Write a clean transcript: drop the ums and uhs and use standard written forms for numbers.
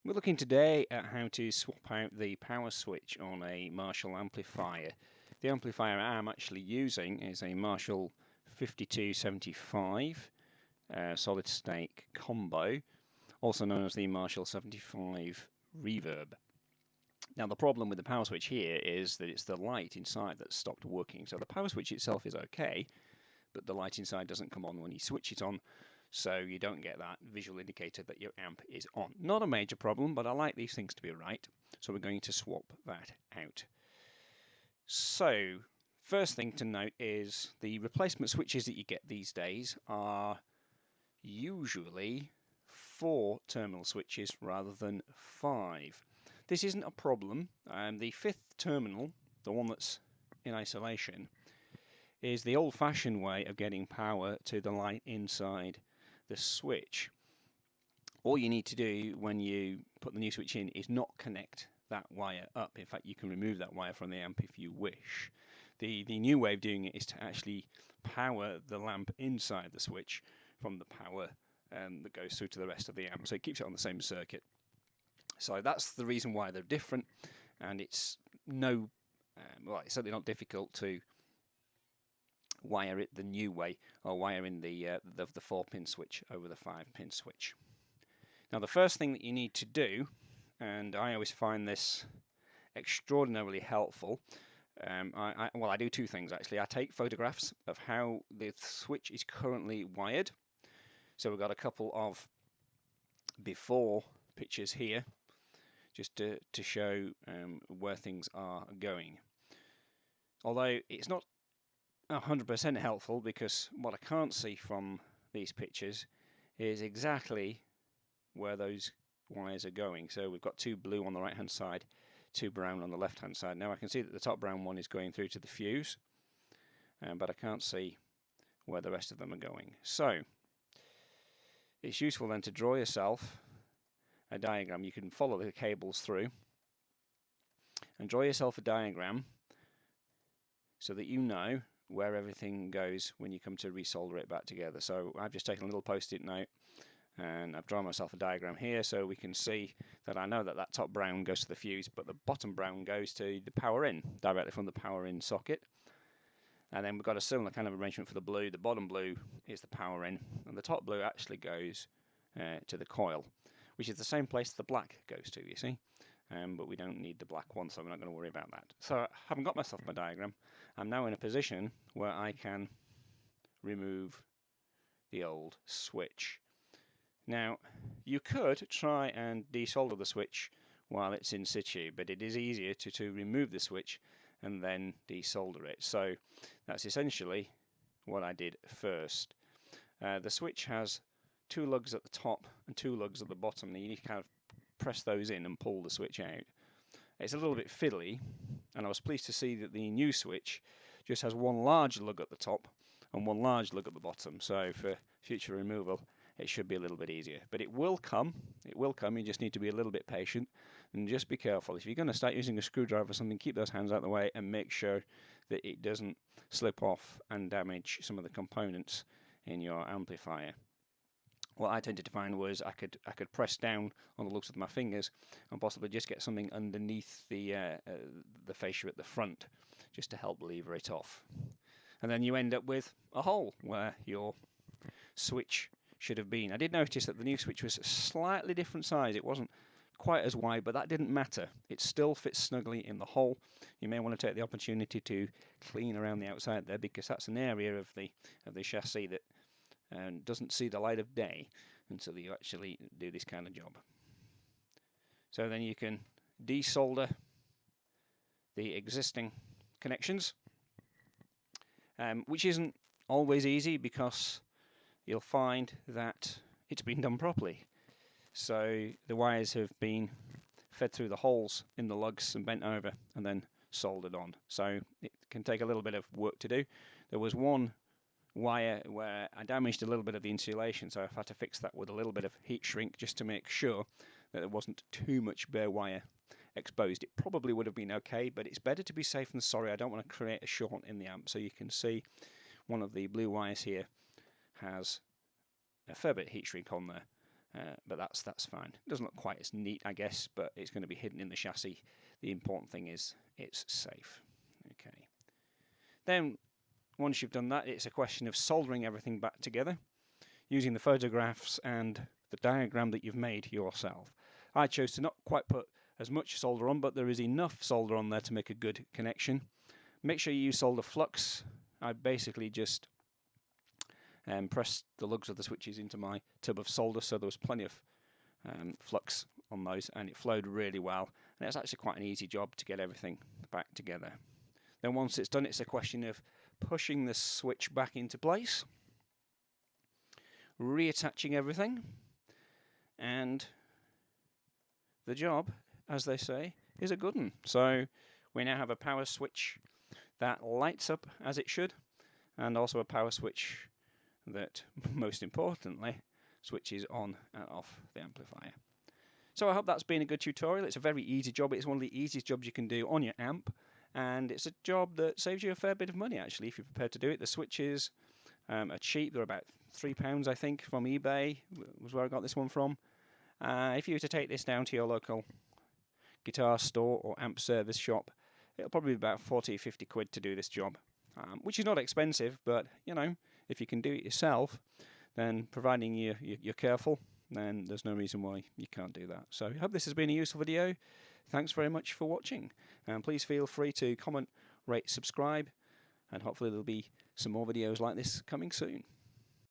We're looking today at how to swap out the power switch on a Marshall amplifier. The amplifier I'm actually using is a Marshall 5275 solid state combo, also known as the Marshall 75 Reverb. Now the problem with the power switch here is that it's the light inside that's stopped working. So the power switch itself is okay, but the light inside doesn't come on when you switch it on, so you don't get that visual indicator that your amp is on. Not a major problem, but I like these things to be right, so we're going to swap that out. So, first thing to note is the replacement switches that you get these days are usually 4 terminal switches rather than 5. This isn't a problem. The 5th terminal, the one that's in isolation, is the old-fashioned way of getting power to the light inside the switch. All you need to do when you put the new switch in is not connect that wire up. In fact, you can remove that wire from the amp if you wish. The new way of doing it is to actually power the lamp inside the switch from the power that goes through to the rest of the amp, so it keeps it on the same circuit. So that's the reason why they're different, and it's it's certainly not difficult to wire it the new way, or wire in the 4-pin switch over the 5-pin switch. Now the first thing that you need to do, and I always find this extraordinarily helpful, I do 2 things actually. I take photographs of how the switch is currently wired. So we've got a couple of before pictures here, just to show where things are going. Although it's not 100% helpful, because what I can't see from these pictures is exactly where those wires are going. So we've got 2 blue on the right hand side, 2 brown on the left hand side. Now I can see that the top brown one is going through to the fuse, but I can't see where the rest of them are going. So it's useful then to draw yourself a diagram. You can follow the cables through and draw yourself a diagram so that you know where everything goes when you come to resolder it back together. So I've just taken a little post-it note and I've drawn myself a diagram here, so we can see that I know that that top brown goes to the fuse, but the bottom brown goes to the power in, directly from the power in socket. And then we've got a similar kind of arrangement for the blue. The bottom blue is the power in, and the top blue actually goes to the coil, which is the same place the black goes to, you see. But we don't need the black one, so we're not going to worry about that. So having got myself my diagram, I'm now in a position where I can remove the old switch. Now, you could try and desolder the switch while it's in situ, but it is easier to remove the switch and then desolder it. So that's essentially what I did first. The switch has 2 lugs at the top and 2 lugs at the bottom. You need to kind of press those in and pull the switch out. It's a little bit fiddly, and I was pleased to see that the new switch just has 1 large lug at the top and 1 large lug at the bottom. So for future removal, it should be a little bit easier. But it will come. It will come. You just need to be a little bit patient and just be careful. If you're going to start using a screwdriver or something, keep those hands out of the way and make sure that it doesn't slip off and damage some of the components in your amplifier. What I tended to find was I could press down on the loops with my fingers and possibly just get something underneath the fascia at the front, just to help lever it off. And then you end up with a hole where your switch should have been. I did notice that the new switch was a slightly different size. It wasn't quite as wide, but that didn't matter. It still fits snugly in the hole. You may want to take the opportunity to clean around the outside there, because that's an area of the chassis that doesn't see the light of day until you actually do this kind of job. So then you can desolder the existing connections, which isn't always easy, because you'll find that it's been done properly. So the wires have been fed through the holes in the lugs and bent over and then soldered on. So it can take a little bit of work to do. There was one wire where I damaged a little bit of the insulation, so I've had to fix that with a little bit of heat shrink just to make sure that there wasn't too much bare wire exposed. It probably would have been okay, but it's better to be safe than sorry. I don't want to create a short in the amp. So you can see one of the blue wires here has a fair bit of heat shrink on there, but that's fine. It doesn't look quite as neat, I guess, but it's going to be hidden in the chassis. The important thing is it's safe. Okay. Then, once you've done that, it's a question of soldering everything back together using the photographs and the diagram that you've made yourself. I chose to not quite put as much solder on, but there is enough solder on there to make a good connection. Make sure you use solder flux. I basically just pressed the lugs of the switches into my tub of solder, so there was plenty of flux on those, and it flowed really well. And it's actually quite an easy job to get everything back together. Then once it's done, it's a question of pushing the switch back into place, reattaching everything, and the job, as they say, is a good one. So we now have a power switch that lights up as it should, and also a power switch that, most importantly, switches on and off the amplifier. So I hope that's been a good tutorial. It's a very easy job. It's one of the easiest jobs you can do on your amp, and it's a job that saves you a fair bit of money, actually, if you're prepared to do it. The switches are cheap. They're about £3, I think, from eBay, was where I got this one from. If you were to take this down to your local guitar store or amp service shop, it'll probably be about 40 or 50 quid to do this job, which is not expensive, but, you know, if you can do it yourself, then providing you're careful, then there's no reason why you can't do that. So I hope this has been a useful video. Thanks very much for watching, and please feel free to comment, rate, subscribe, and hopefully there'll be some more videos like this coming soon.